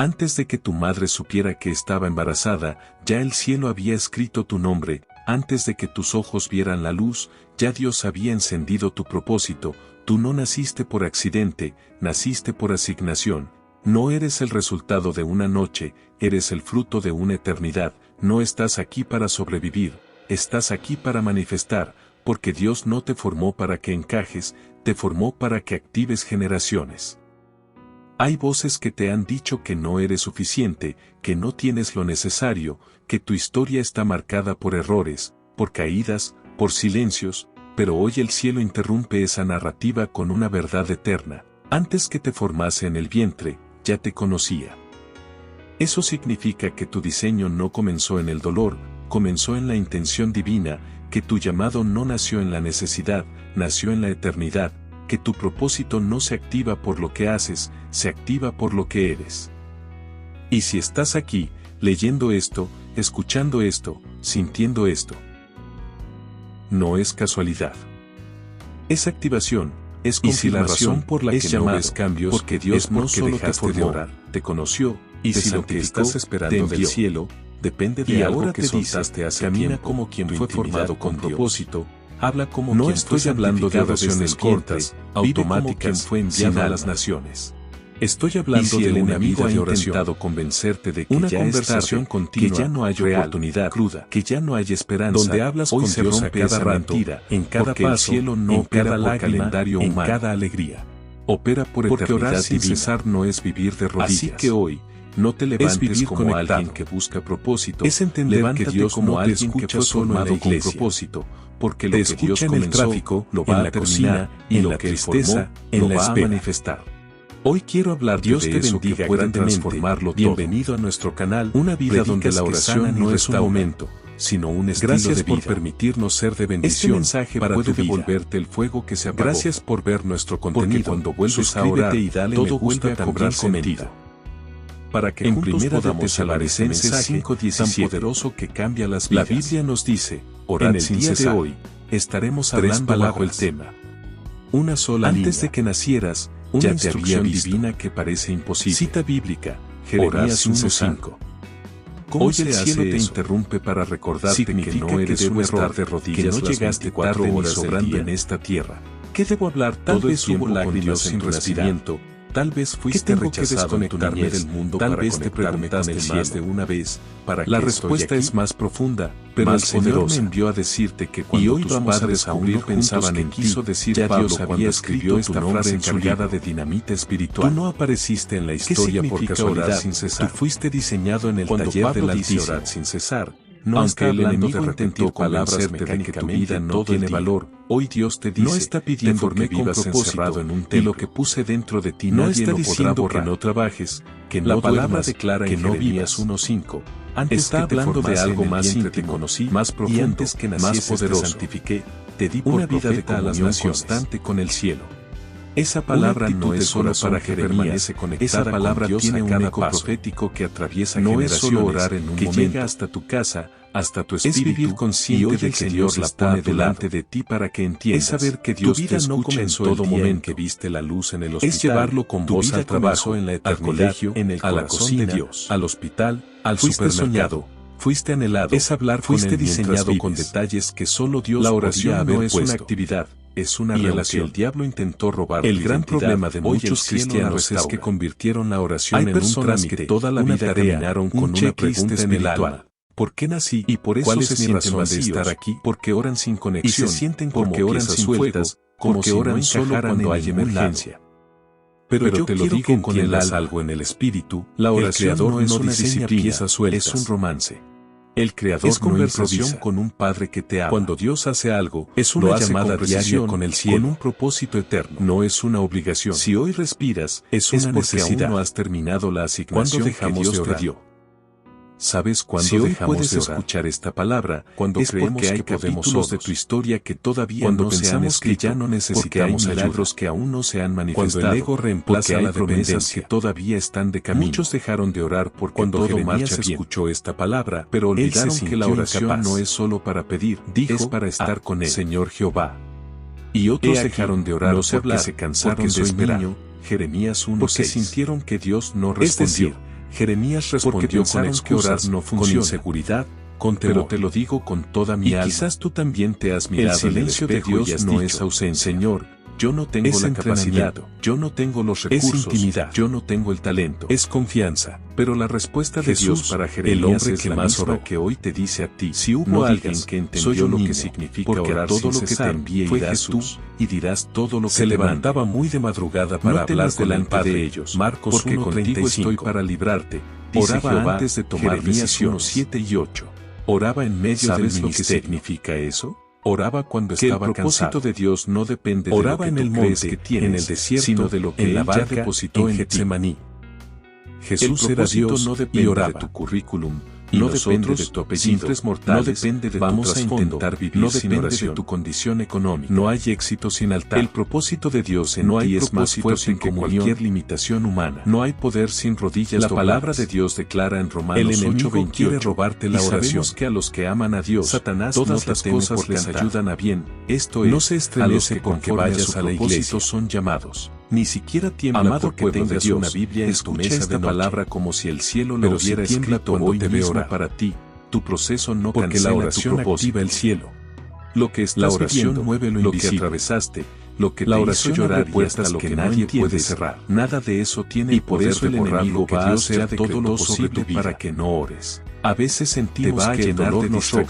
Antes de que tu madre supiera que estaba embarazada, ya el cielo había escrito tu nombre, antes de que tus ojos vieran la luz, ya Dios había encendido tu propósito, tú no naciste por accidente, naciste por asignación. No eres el resultado de una noche, eres el fruto de una eternidad, no estás aquí para sobrevivir, estás aquí para manifestar, porque Dios no te formó para que encajes, te formó para que actives generaciones. Hay voces que te han dicho que no eres suficiente, que no tienes lo necesario, que tu historia está marcada por errores, por caídas, por silencios, pero hoy el cielo interrumpe esa narrativa con una verdad eterna. Antes que te formase en el vientre, ya te conocía. Eso significa que tu diseño no comenzó en el dolor, comenzó en la intención divina, que tu llamado no nació en la necesidad, nació en la eternidad, que tu propósito no se activa por lo que haces, se activa por lo que eres. Y si estás aquí, leyendo esto, escuchando esto, sintiendo esto, no es casualidad. Es activación, es confirmación. Y si la razón por la que no ves cambios, porque Dios no solo te formó, te conoció, y si lo que estás esperando del cielo, depende de algo que soltaste hace tiempo, camina como quien fue formado con propósito, habla como no estoy hablando de oraciones cortas, automáticas, fue enviado a las naciones. Estoy hablando de una vida de oración, convencerte de que una conversación continua, que ya no hay oportunidad cruda, que ya no hay esperanza, donde hablas con Dios a cada mentira, en cada paso, el cielo no opera por calendario humano, en cada alegría. Opera por eternidad, porque orar sin cesar no es vivir de rodillas. Así que hoy, no te levantes como alguien que busca propósito, es entender que Dios como alguien que fue formado con propósito, porque lo que Dios comenzó, en el tráfico, lo va a terminar, y en la tristeza, lo va a manifestar. Hoy quiero hablar Dios de eso que puede transformarlo todo. Bienvenido a nuestro canal, una vida donde la oración no es un momento, sino un estilo de vida. Gracias por permitirnos ser de bendición. Este mensaje puede devolverte el fuego que se apagó. Gracias por ver nuestro contenido. Porque cuando vuelves a orar, y dale todo vuelve a cobrar sentido. Para que en primera de Tesalonicenses 5:17, tan poderoso que cambia las vidas. La Biblia nos dice, orad sin cesar. Hoy, estaremos hablando bajo el tema. Una sola antes línea. De que nacieras, una instrucción divina que parece imposible. Cita bíblica, Jeremías 1:5. Hoy el cielo te interrumpe para recordarte que no eres un error de rodillas, que no llegaste tarde ni sobrando en esta tierra. ¿Qué debo hablar? Tal vez hubo lágrimas sin respiramiento. Tal vez fuiste rechazado en tu niñez del mundo, tal vez te preguntaste más de una vez, ¿para qué? La respuesta es más profunda, pero el Señor me envió a decirte que cuando tus padres aún no pensaban en ti, quiso decir ya Dios había escrito esta frase encargada de dinamita espiritual. Tú no apareciste en la historia por casualidad sin cesar. Tú fuiste diseñado en el taller del Altísimo. Orar sin cesar. No aunque el enemigo intentó convencerte de que tu vida no tiene valor, hoy Dios te dice, no está pidiendo que vivas encerrado en un templo, y lo que puse dentro de ti no está diciendo que no trabajes, que la palabra declara que no vivas 1:5. Antes está hablando de algo más íntimo, más profundo, y antes que nacieses te santifiqué, te di una vida de comunión constante con el cielo. Esa palabra no es solo para Jeremías, esa palabra tiene un eco profético que atraviesa generaciones, no es solo orar en un que momento, llega hasta tu casa, hasta tu espíritu, es vivir consciente de que Dios la pone delante de ti para que entiendas. Es saber que Dios te escucha en todo momento, que viste la luz en el hospital, es llevarlo con vos al trabajo, en la eternidad, al colegio, a la cocina de Dios, al hospital, al supermercado. Fuiste anhelado, es hablar con Él, diseñado con detalles que solo Dios. La oración no es una actividad, es una relación. El diablo intentó robar el gran problema de muchos cristianos es que convirtieron la oración en un trámite que toda la vida caminaron con una pregunta en el alma. ¿Por qué nací? Y por eso se sienten de estar aquí, porque oran sin conexión, y se sienten porque oran sin sueltas, como que oran solo cuando hay emergencia. Pero yo te lo digo con el alma, algo en el espíritu, la oración no es una disciplina, es un romance. El Creador es conversación con un Padre que te ama. Cuando Dios hace algo, es una llamada diaria con el cielo, con un propósito eterno. No es una obligación. Si hoy respiras, es una necesidad. Aún no has terminado la asignación que Dios te dio. ¿Sabes cuándo si hoy puedes escuchar esta palabra? Cuando creemos que hay capítulos de tu historia que todavía no se han escrito, que ya no necesitamos milagros que aún no se han manifestado. Cuando el ego reemplaza la dependencia que todavía están de camino. Muchos dejaron de orar porque cuando Jeremías escuchó esta palabra, pero olvidaron que la oración no es solo para pedir, es para estar con Él, Señor Jehová. Y otros dejaron de orar porque se cansaron de esperar. Jeremías 1:6. Porque sintieron que Dios no respondía. Jeremías respondió con excusas, no funciona, con inseguridad, con temor. Pero te lo digo con toda mi alma. Y quizás tú también te has mirado. El silencio de Dios no es ausencia. Señor, yo no tengo la capacidad, yo no tengo los recursos, es intimidad, yo no tengo el talento, es confianza. Pero la respuesta de Dios para Jeremías es la misma que hoy te dice a ti. Si hubo alguien que entendió lo que significa orar todo lo que te envíe y das tú, y dirás todo lo que se levantaba muy de madrugada para hablar delante de ellos. Marcos, porque contigo estoy para librarte. Oraba antes de tomar decisiones. 7 y 8. Oraba en medio del ministerio. ¿Sabes lo que significa eso? Oraba cuando estaba cansado. El propósito de Dios no depende de lo que tú crees que tienes, en el desierto, sino de lo que en la barca depositó en Getsemaní. Jesús era Dios no depende y oraba. De tu currículum, no depende de tu apellido, no depende de vamos a intentar vivir no sin oración. De tu condición económica. No hay éxito sin altar. El propósito de Dios en ti es más fuerte que cualquier limitación humana. No hay poder sin rodillas. La palabra de Dios declara en Romanos 8:28 quiere robarte la oración. Sabemos que a los que aman a Dios, Satanás todas las cosas les ayudan a bien. Esto es, no se estremece porque vayas a la iglesia. Son llamados. Ni siquiera tiembla porque tengas una Biblia en tu mesa esta palabra como si el cielo lo hubiera escrito hoy te veo orar para ti. Tu proceso no porque la oración activa el cielo. Lo que estás la oración viviendo, mueve lo invisible. Que atravesaste, lo que la te oración hizo llorar puertas que nadie puede cerrar. Nada de eso tiene y por eso el enemigo va a hacer todo lo posible para que no ores. A veces sentimos que el dolor nos roba,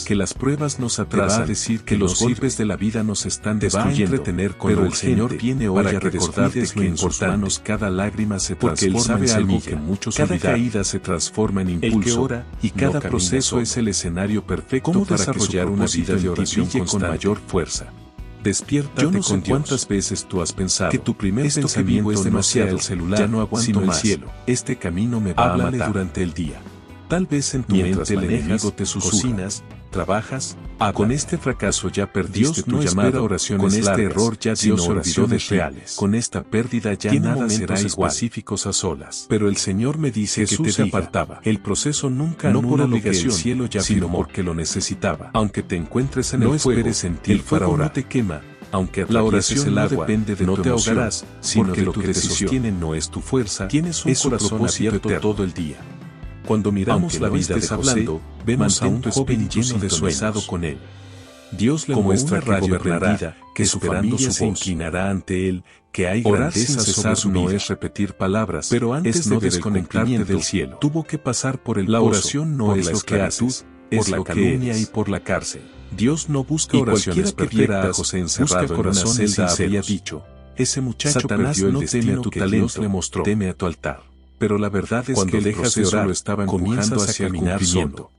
que las pruebas nos atrasan, a decir que los golpes de la vida nos están destruyendo, pero el Señor viene hoy a recordarte que en sus manos cada lágrima se transforma en algo que muchos olvidaron. Cada caída se transforma en impulso, y cada proceso es el escenario perfecto para desarrollar una vida de oración con mayor fuerza. Despiértate. Yo no sé cuántas veces tú has pensado que tu primer pensamiento es demasiado, el celular, ya no aguanto más, cielo. Este camino me va a matar durante el día. Tal vez en tu mente el enemigo te susurra, trabajas, con este fracaso ya perdiste tu llamada oración con este error ya Dios oraciones reales. Con esta pérdida ya nada será específicos a solas. Pero el Señor me dice que te apartaba. El proceso nunca no por obligación, el cielo ya sino porque lo necesitaba. Aunque te encuentres en el fuego, el fuego no te quema. Aunque la oración no depende de no te ahogarás, sino que lo que te sostiene no es tu fuerza, tienes un corazón abierto todo el día. Cuando miramos la vida de José, vemos a un joven lleno de sueños con él. Dios le muestra que gobernará, que su familia se inclinará ante él, que hay grandeza sobre su vida. No es repetir palabras, pero antes de desconectarte del cielo, tuvo que pasar por el pozo. La oración no es lo que haces, es la calumnia y por la cárcel. Dios no busca oraciones perfectas, a José encerrado busca corazones había dicho, ese muchacho Satanás perdió el destino que Dios le mostró, teme a tu altar. Pero la verdad es que dejas de orar, lo estaba empujando hacia caminar solo.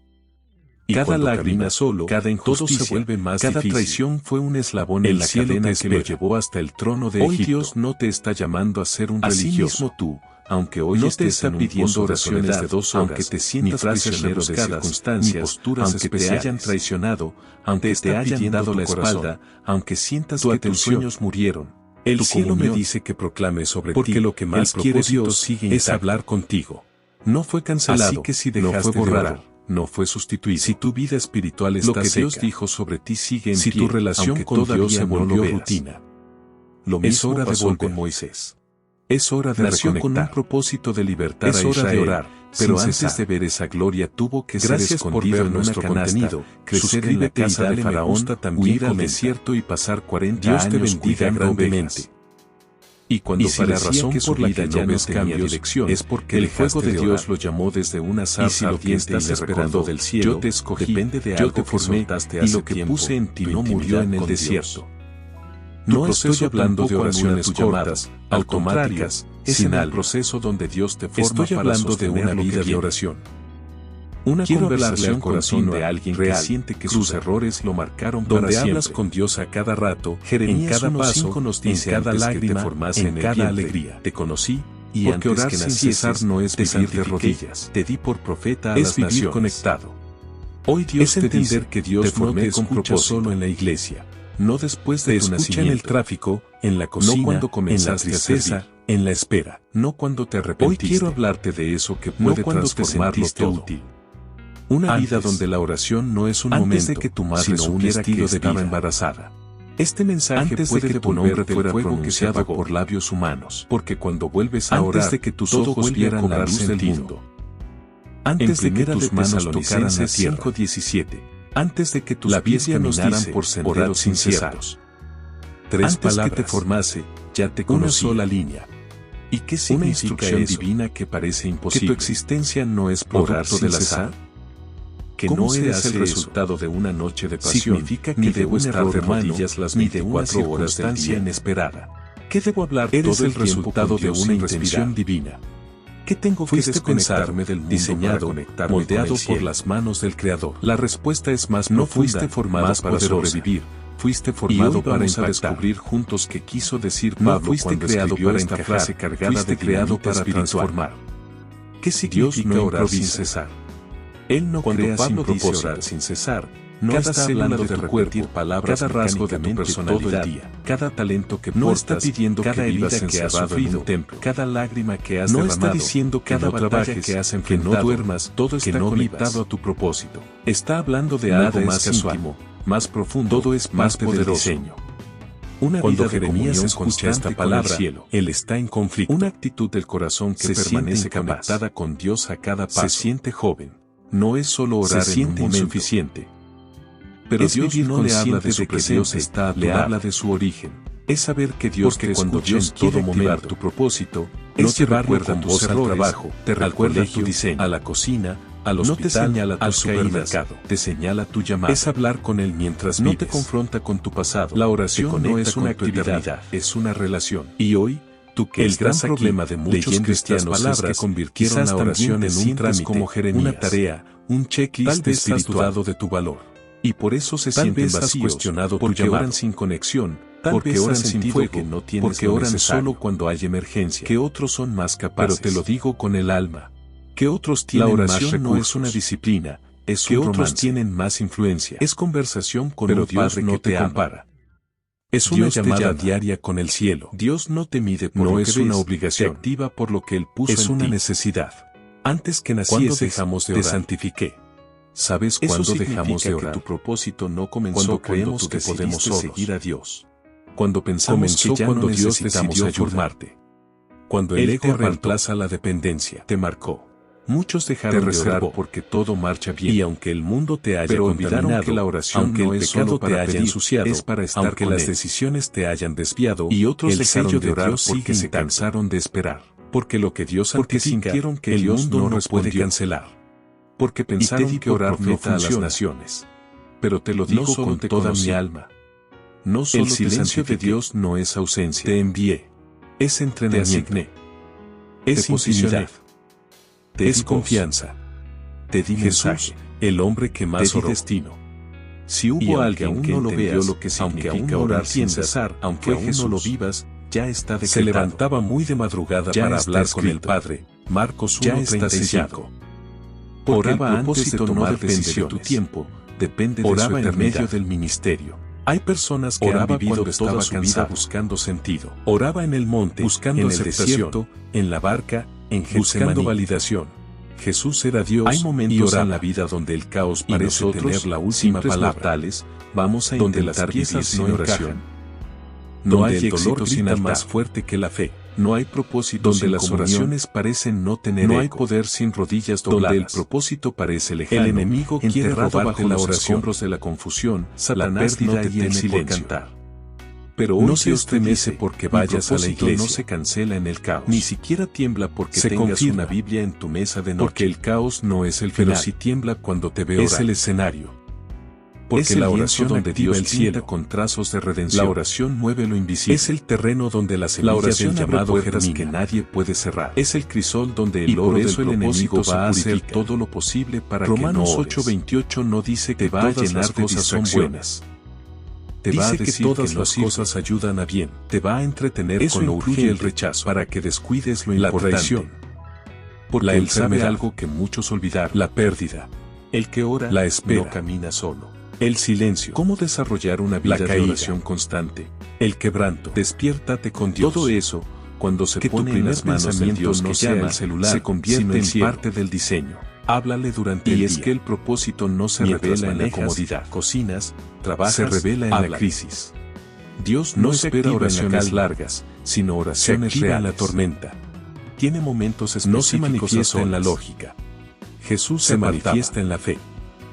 Y cada lágrima solo, cada injusticia, todo se vuelve más cada difícil. Traición fue un eslabón en la cadena que lo llevó hasta el trono de Egipto. Hoy Dios no te está llamando a ser un religioso. Mismo tú, aunque hoy no estés te está pidiendo oraciones de 2 horas, aunque te sientas prisionero de circunstancias, aunque te hayan traicionado, aunque te hayan dado la espalda, aunque sientas que tus sueños murieron. El cielo me dice que proclame sobre ti, porque lo que más quiere Dios es hablar contigo. No fue cancelado, así que si dejaste no fue borrado, no fue sustituido. Si tu vida espiritual está seca, lo que Dios dijo sobre ti sigue en pie, si tu relación con Dios se volvió rutina. Lo mismo es hora de volver con Moisés. Es hora de nació con un propósito de libertad a Israel, es hora de orar, pero antes de ver esa gloria tuvo que ser escondido en nuestro contenido, crecer en la casa de Faraón, también ir al desierto y pasar 40 años cuidando grandemente. Y cuando parecía la razón que su vida ya no tenía dirección, es porque el fuego de Dios lo llamó desde una zarza ardiente y le recordó del cielo, yo te escogí, depende de algo yo te formé, y lo que puse en ti no murió en el desierto. No estoy hablando de oraciones cortas, automáticas, es en el proceso donde Dios te forma estoy para hablando de una vida de oración. Una conversación al corazón de alguien real, que siente que sus errores lo marcaron para siempre. Donde hablas con Dios a cada rato, Jeremías en cada paso, nos dice en cada lágrima, en cada alegría. Te conocí, y porque antes orar que sin cesar no es vivir de rodillas. Te di por profeta a las naciones. Conectado. Hoy Dios te dice que Dios no te escucha solo en la iglesia. No después de tu nacimiento, en el tráfico, en la cocina, no cuando comenzaste a servir, en la espera, no cuando te arrepentiste. Hoy quiero hablarte de eso que puede transformarlo todo. Útil. Una vida donde la oración no es un momento, de que tu madre sino un estilo de vida embarazada. Este mensaje antes puede de que tu devolver nombre del fuera fuego que se pronunciado apagó por labios humanos. porque cuando vuelves a Antes orar, de que tus todo ojos vuelve a vieran la cobrar luz del sentido. mundo. Antes de que Primera tus de manos tocaran la Tesalonicenses tierra. 5:17. Antes de que tus La pies Biblia nos caminaran dice, por senderos orad sin cesar. inciertos. Tres Antes palabras. que te formase, ya te Una conocí. sola línea. ¿Y qué Una significa instrucción eso? divina que parece Que imposible. tu existencia no es Orar producto sin del azar. cesar. Que ¿Cómo no se eres hace el eso? resultado de una noche de pasión, Significa que ni de debo un estar error de humano, rodillas las ni de una 24 horas del circunstancia día. inesperada. ¿Qué debo hablar Eres todo el el tiempo resultado con de Dios una sin intención respirar? divina. ¿Qué tengo que Fuiste desconectarme pensado, del mundo diseñado, para conectarme moldeado con el por cielo? las manos del Creador. La respuesta es más No profunda, fuiste formado más para poderosa. sobrevivir. Fuiste Y formado hoy para vamos a impactar. descubrir juntos qué quiso decir No Pablo fuiste cuando creado escribió para esta encajar, frase cargada fuiste de creado dinamita para espiritual. transformar. ¿Qué Dios significa no orar sin improvisa. cesar? Él no Cuando crea Pablo sin dice propósito. orar sin cesar, no Cada está célula hablando de de tu repetir cuerpo, palabras cada rasgo de tu mecánicamente personalidad, todo el día. cada talento que No portas, está pidiendo cada que herida vivas que has encerrado en sufrido, un templo. cada lágrima que has No derramado, está diciendo que cada no batalla trabajes, que has que no enfrentado, duermas, todo está que no conectado vivas. a tu propósito. Está hablando de Nada algo es más casual. íntimo, más profundo, Todo es más parte del poderoso. diseño. Una Cuando vida de Jeremías comunión escucha esta constante palabra, con el cielo. él está en conflicto. Una actitud del corazón que Se siente permanece incapaz. conectada con Dios a cada paso. Se siente joven. No es solo Se orar en un siente momento. insuficiente. Pero Es Dios vivir no le habla consciente de su de que presencia, Dios está a tu le lado. habla de su origen. Es saber que Dios Porque te cuando escucha Dios en todo quiere activar momento tu propósito, no no te te recuerda recuerda tus tus errores, al trabajo, te al recuerda colegio, tu diseño, a la cocina, al no te hospital, señala al tus caídas, supermercado. te señala tu llamada. Es hablar con él mientras No vives. te confronta con tu pasado. La oración te no conecta es una con tu actividad, eternidad, es una relación. Y hoy, Tú que el gran estás aquí, problema de muchos leyendo cristianos estas es palabras que convirtieron quizás la oración también en te un sientes trámite, como Jeremías, una tarea, un Tal checklist vez has espiritual. dudado de tu valor. Y por eso se Tal sienten vez has vacíos, cuestionado tu porque llamado. oran sin conexión, Tal porque vez oran has sin sentido fuego, que no tienes porque lo oran necesario. solo cuando hay emergencia. Que otros son más capaces. Pero te lo digo con el alma. Que otros La tienen más oración no es recursos. una disciplina, es Que un otros romance. tienen más influencia. Es conversación con Pero un Dios Padre no que te te ama. compara. Es una Dios te llamada llama. diaria con el cielo. Dios no te mide por No lo es que una ves, obligación. te activa por lo que Él puso Es en una ti. necesidad. Antes que ¿Cuándo nacieses, dejamos de te orar? santifiqué. ¿Sabes Eso cuándo dejamos significa de que orar? tu propósito no comenzó Cuando cuando creemos tú que podemos decidiste solos. seguir a Dios. Cuando pensamos Comenzó que ya cuando no Dios necesitamos decidió ayuda. formarte. Cuando el Él ego te apartó. reemplaza la dependencia, te marcó. Muchos Te dejaron de orar reservó. porque todo marcha bien. Y aunque el mundo te haya Pero olvidaron contaminado, que la oración aunque no el es pecado solo te para haya pedir, ensuciado, es para estar aunque con las Él. decisiones te hayan desviado, Y otros el dejaron sello de orar Dios porque sigue se intacto. cansaron de esperar. Porque lo que Dios Porque santifica, sintieron que el Dios mundo no no nos puede respondió. cancelar. Porque pensaron di que por orar profeta a las funciona. naciones. Pero te lo digo No solo con te toda conocí. mi alma. No solo El te silencio de santifiqué. Dios no es ausencia. Te envié. Es Te entrenamiento. asigné. Es Te posicioné. intimidad. Te Es di confianza. Te di Jesús, mensaje. el hombre que Te más di oró. destino. Si Y hubo aunque alguien aún que no lo entendió veas, lo que aunque significa aún no lo orar sin entiendas, cesar, aunque fue aún no lo Jesús. vivas, Ya está decretado. se levantaba muy de madrugada Ya para está hablar con el escrito. Padre. Marcos Ya está 1:35. sellado. Porque Oraba el antes de propósito tomar no depende de tu decisiones. tiempo, depende de Oraba su en eternidad. medio del ministerio. Hay personas que Oraba han vivido cuando toda estaba su vida cansado. buscando sentido. Oraba en el monte, Buscando en el aceptación, desierto, en la barca, en buscando Getsemaní. validación. Jesús era Dios. Hay y momentos oraba. en la vida donde el caos Y parece nosotros, tener la última simples palabra. mortales, vamos a Donde intentar las piezas vivir sin no oración. encajan. No Donde hay el dolor éxito sin grita altar. más fuerte que la fe. No hay propósito Donde sin las comunión. oraciones parecen no tener No hay eco. poder sin rodillas Donde dobladas. el propósito parece lejano. El enemigo quiere enterrado robarte bajo la los oración. escombros de la confusión, Satanás la pérdida no te y tiene el por silencio. cantar. Pero No hoy se Dios te estremece dice, porque mi vayas a la propósito iglesia. no se cancela en el caos. Ni siquiera tiembla porque Se tengas confirma. una Biblia en tu mesa de noche. Porque el caos no es el Pero final. si tiembla cuando te veo es orar. el escenario. Porque Es el la lienzo oración donde activa Dios el cielo pinta con trazos de redención. La oración mueve lo invisible. Es el terreno donde la La semilla oración del abre llamado puertas germina. que nadie puede cerrar. Es el crisol donde Y el por oro eso del el enemigo propósito va a se hacer purifica. todo lo posible para Romanos que no ores. 8:28 no dice que Te va a todas llenar las de cosas son distracciones. Te Dice va a que decir todas que no las sirve. cosas ayudan a bien. Te va a entretener Eso con lo incluye urgente el rechazo. para que descuides lo La importante. traición. Porque La él sabe enfermedad. algo que muchos olvidaron. La pérdida. El que ora La espera. no camina solo. El silencio. ¿Cómo desarrollar una vida La de caída. oración constante? El quebranto. Despiértate con Dios. Todo eso, cuando se Que tu pone en primer las manos del pensamiento Dios no que sea llama, el celular, se convierte sino el en cielo. parte del diseño. Háblale durante el Y día. es que el propósito no se Mientras revela en la manejas, comodidad. cocinas, trabajas, Se revela en háblale. la crisis. Dios no espera oraciones largas, sino oraciones reales. En la tormenta. Tiene momentos específicos. No se manifiesta en la lógica. Jesús se manifiesta en la fe.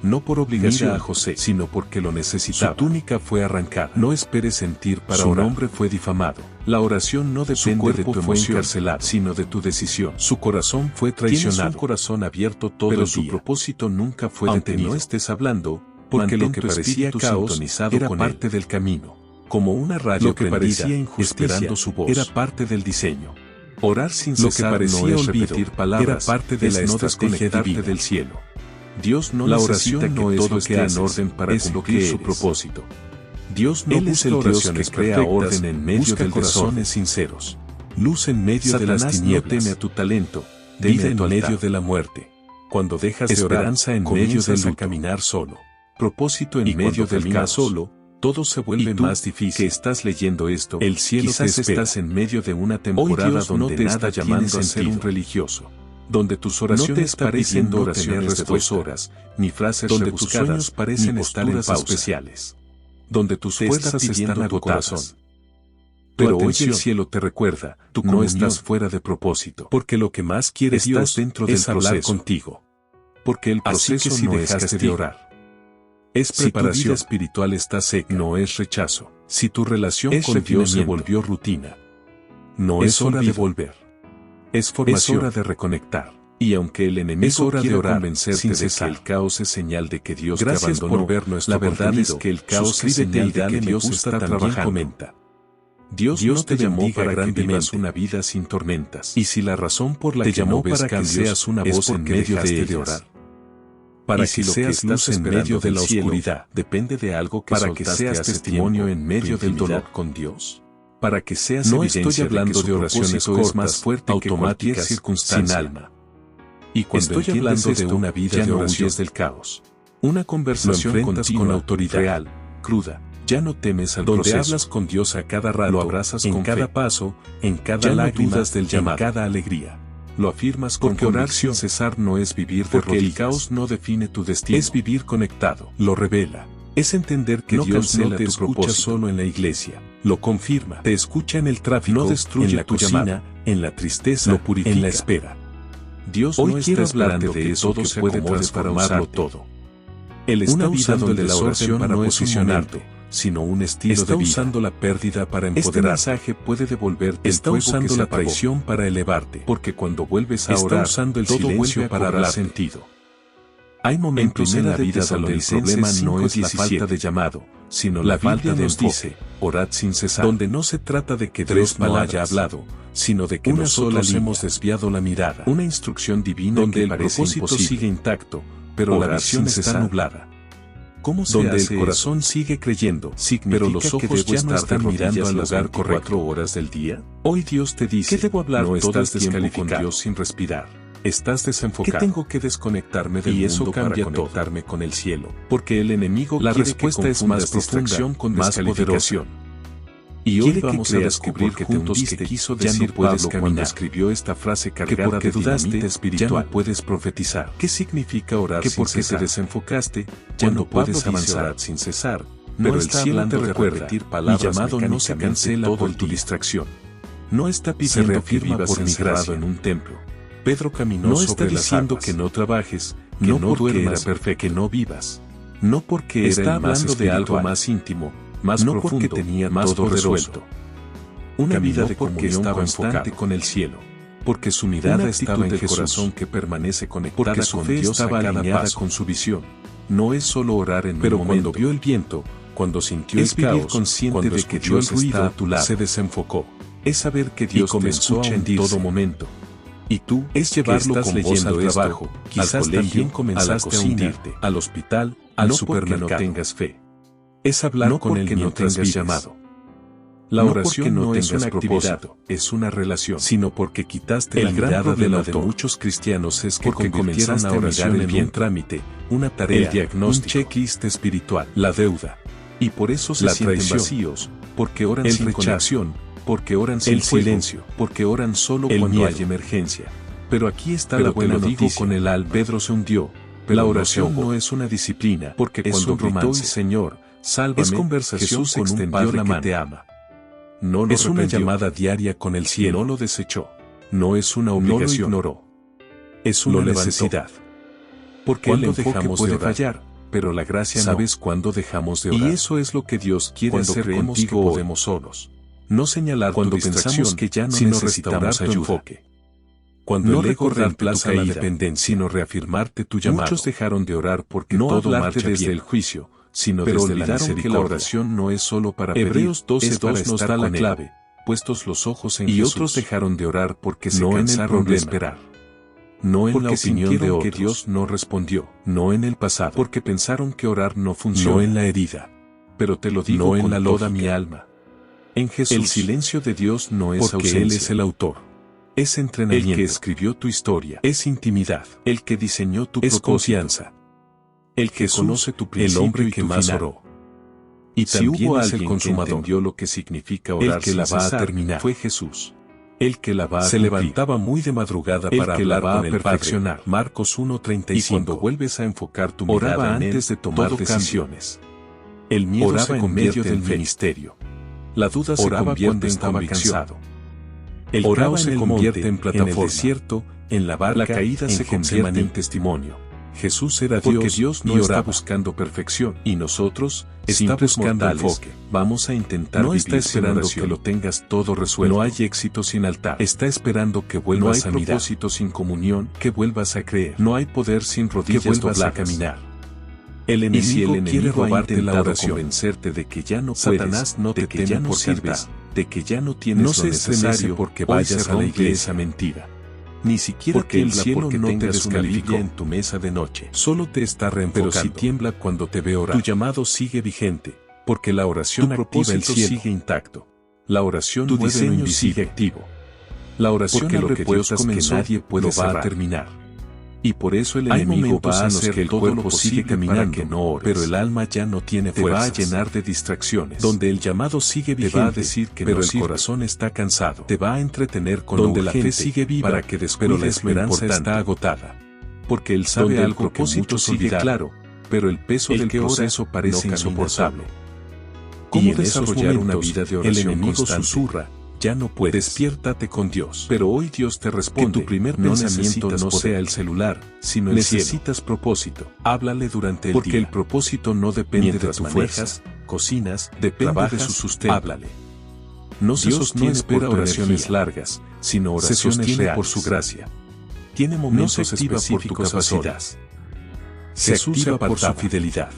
No por obligación a José, sino porque lo necesitaba. Su túnica fue arrancada. No esperes sentir para orar. Su nombre fue difamado. La oración no depende de tu emoción, sino de tu decisión. Su corazón fue traicionado. Tienes un corazón abierto todo el día. Pero su propósito nunca fue detenido. No estés hablando, porque lo que parecía caos era parte del camino. Como una radio lo que parecía injusticia esperando su voz era parte del diseño. Orar sin cesar no es repetir palabras, era parte de la estrategia divina del cielo. Dios no necesita que todo esté en orden para cumplir su propósito. Dios no busca oraciones que crea orden en medio de corazones sinceros. Luz en medio de las tinieblas. No teme a tu talento, vida en medio de la muerte. Cuando dejas de orar, esperanza en medio de caminar solo. Propósito en medio del caos solo. Todo se vuelve más difícil. Que estás leyendo esto, el cielo quizás te espera. Estás en medio de una temporada donde no te está llamando a ser un religioso. Donde tus oraciones no parecen no oraciones de 2 horas, ni frases donde tus sueños parecen estar en pausas especiales. Donde tus fuerzas están agotadas. Pero hoy el cielo te recuerda, tú no estás fuera de propósito. Porque lo que más quiere Dios dentro del hablar contigo. Porque el proceso no es castigo. Es preparación. Si tu vida espiritual está seca, no es rechazo. Si tu relación con Dios se volvió rutina, no es hora de volver. Es formación. Es hora de reconectar. Y aunque el enemigo quiera convencerte de que el caos es señal de que Dios te abandonó, por ver nuestro la verdad es que el caos es señal de que Dios está trabajando. Comenta. Dios no te llamó para que vivas una vida sin tormentas. Y si la razón por la que llamó para que seas una voz en medio de orar, para que seas luz en medio de la oscuridad, depende de algo que para que seas testimonio en medio del dolor con Dios. Para que seas no estoy hablando de oraciones cortas, más fuerte que cualquier circunstancia, sin alma. Y cuando estoy hablando de una vida de oración del caos, una conversación continua, con autoridad real, cruda, ya no temes al donde proceso. Hablas con Dios a cada rato, lo abrazas en con cada fe, paso, en cada ya lágrima, no dudas del llamado, en cada alegría. Lo afirmas con porque orar sin cesar no es vivir de rodillas. El caos no define tu destino. Es vivir conectado. Lo revela. Es entender que no Dios no te escucha solo en la iglesia. Lo confirma. Te escucha en el tráfico, no destruye en la tu cocina, llamada, en la tristeza, lo purifica, en la espera. Dios hoy no quiere hablarte de eso que puede transformarlo todo. Él está usando el desorden para posicionarte, sino un estilo de vida. Está usando la pérdida para empoderar. Este mensaje puede devolverte está el fuego usando la traición para elevarte. Porque cuando vuelves a orar, usando el silencio para dar sentido. Hay momentos en la vida donde el problema no es la falta de llamado, sino la falta de enfoque. Dice, orad sin cesar. Donde no se trata de que Dios no haya hablado, sino de que nosotros hemos desviado la mirada. Una instrucción divina donde el propósito sigue intacto, pero la visión está nublada. ¿Cómo se donde hace el corazón eso? Sigue creyendo, pero los ojos ya no están mirando al lugar correcto 4 horas del día? Hoy Dios te dice, ¿qué debo hablar? No estás descalificado con Dios sin respirar. Estás desenfocado. ¿Qué tengo que desconectarme del mundo eso cambia para conectarme todo? Con el cielo. Porque el enemigo la respuesta es más distracción con más poderosa. Y hoy vamos a descubrir juntos que quiso decir Pablo cuando escribió esta frase cargada de dinamita espiritual. Ya no puedes profetizar. ¿Qué significa orar sin cesar? Que porque te desenfocaste, ya no puedes avanzar sin cesar. Pero el cielo te recuerda, mi llamado no se cancela por tu distracción. No está pidiendo que vivas encerrado en un templo. Pedro caminó no sobre las aguas. Que no trabajes, que no duermas, que no vivas. No porque está hablando de algo más íntimo, más no profundo, porque tenía más todo resuelto. Una vida de comunión constante con el cielo. Porque su mirada estaba en el corazón que permanece conectada con Dios, estaba alineada con su visión. No es solo orar en pero un momento. Cuando vio el viento, cuando sintió el caos, consciente de que Dios está a tu lado, se desenfocó. Es saber que Dios te escucha en todo momento. Y tú, es llevarlo con vos al trabajo, quizás al colegio, también comenzaste a hundirte, al hospital, al supermercado. No tengas fe. Es hablar no con él mientras tengas llamado. La oración no es una actividad, es una relación, sino porque quitaste el la mirada de muchos cristianos es que convirtieron a oración en un trámite, una tarea, el diagnóstico, un checklist espiritual, la deuda. Y por eso se sienten vacíos, porque oran sin conexión, porque oran sin silencio, porque oran solo cuando hay emergencia. Pero aquí está la buena noticia. Con el Pedro se hundió. La oración no es una disciplina, porque cuando gritó y Señor, Sálvame, es conversación Jesús con un extendió Padre la que mano. te ama. No lo Es una reprendió. llamada diaria con el cielo. No lo desechó. No es una obligación. No lo ignoró. Es Lo una levantó. necesidad. Porque ¿Cuándo el enfoque dejamos puede de orar? fallar, pero la gracia no. ¿Sabes cuándo dejamos de orar? Y eso es lo que Dios quiere Cuando hacer creemos contigo que hoy. podemos solos. No señalar Cuando tu distracción, pensamos que ya no sino necesitamos restaurar tu ayuda. enfoque. Cuando No el ego recordarte reemplaza tu la caída, dependencia, sino reafirmarte tu llamado. Muchos dejaron de orar porque no todo hablarte marcha desde bien. el juicio, sino Pero desde la olvidaron que la misericordia. oración no es solo para Hebreos pedir, es 12:2 para nos estar da la con Él, clave. puestos los ojos en Y Jesús. otros dejaron de orar porque se No en el cansaron de problema. esperar. No en Porque la opinión de sintieron otros. que Dios no respondió. No en el pasado. Porque pensaron que orar no funciona. No en la herida. Pero te lo digo No en con la toda lógica. mi alma. En Jesús. El silencio de Dios no es Porque ausencia. Él es el autor. Es El entrenamiento. que escribió tu historia. Es intimidad. El que diseñó tu Es propósito. confianza. El que Jesús, conoce tu el principio hombre y que tu más final. oró. Y Si también hubo es el alguien que consumador. entendió lo que significa el orar que sin la va a cesar, terminar. fue Jesús. El que la va a Se cumplir. levantaba muy de madrugada El para que la hablar va con a el perfeccionar. Padre. Marcos Y 1:35. cuando vuelves a enfocar tu mirada Oraba en él, antes de tomar todo cambia. decisiones. El miedo Oraba se en convierte medio del en fe. ministerio. La duda se Oraba convierte cuando en estaba convicción. cansado. El Oraba caos en se el convierte monte, en plataforma. en el desierto, en la barca, la caída en se convierte Getsemaní. en testimonio. Jesús era Porque Dios, Dios no y está oraba. buscando perfección. Y nosotros Está estamos buscando buscando enfoque. Vamos a intentar No vivir está esperando sin oración. que lo tengas todo resuelto. No hay éxito sin altar. Está esperando que No hay vuelvas a mirar. propósito sin comunión. Que vuelvas a creer. No hay poder sin Que rodillas vuelvas a dobladas. caminar. El Y enemigo si el quiere enemigo ha robarte la intentado oración, convencerte de que ya no Satanás puedes, no de te que teme ya no por sirves, cantar. de que ya no tienes No lo se estremece necesario porque hoy se vayas a la rompe iglesia. esa mentira. Ni siquiera Porque el tiembla cielo porque no te tengas una descalificó. Biblia en tu mesa de noche. Solo te está reenfocando. Pero si tiembla cuando te ve orar. Tu llamado sigue vigente, porque la oración Tu activa el propósito cielo. sigue intacto. La oración Tu mueve lo diseño invisible. sigue activo. La oración Porque lo abre que puertas Dios que comenzó, nadie puede lo va a cerrar. terminar. Y por eso el Hay enemigo momentos va a en los hacer que el todo cuerpo lo sigue posible caminando, para que no ores. pero el alma ya no tiene te va a fuerzas. llenar de distracciones. Donde el llamado sigue te vigente, va a decir que pero no el sirve. corazón está cansado. Te va a entretener con Donde lo la fe urgente sigue viva, para que pero la descuides lo esperanza importante. está agotada. Porque él sabe Donde el algo que propósito muchos sigue olvidaron, claro, pero el peso el del que ora proceso parece no camina insoportable. solo. ¿Cómo Y en esos desarrollar una momentos, vida de el oración enemigo constante? susurra, Ya no puedes. despiértate con Dios. Pero hoy Dios te responde. Que tu primer no pensamiento necesitas no poder. sea el celular, sino el cielo. Necesitas propósito. Háblale durante el Porque día. el propósito no depende Mientras de tu manejas, fuerza, cocinas, depende trabajas, de su sustento. háblale. No se Dios sostiene no espera por tu oraciones energía, largas, sino se oraciones sostiene reales. por su gracia. Tiene No momentos se activa por tu específicos a capacidad. solas. Jesús se activa por su apartaba. fidelidad.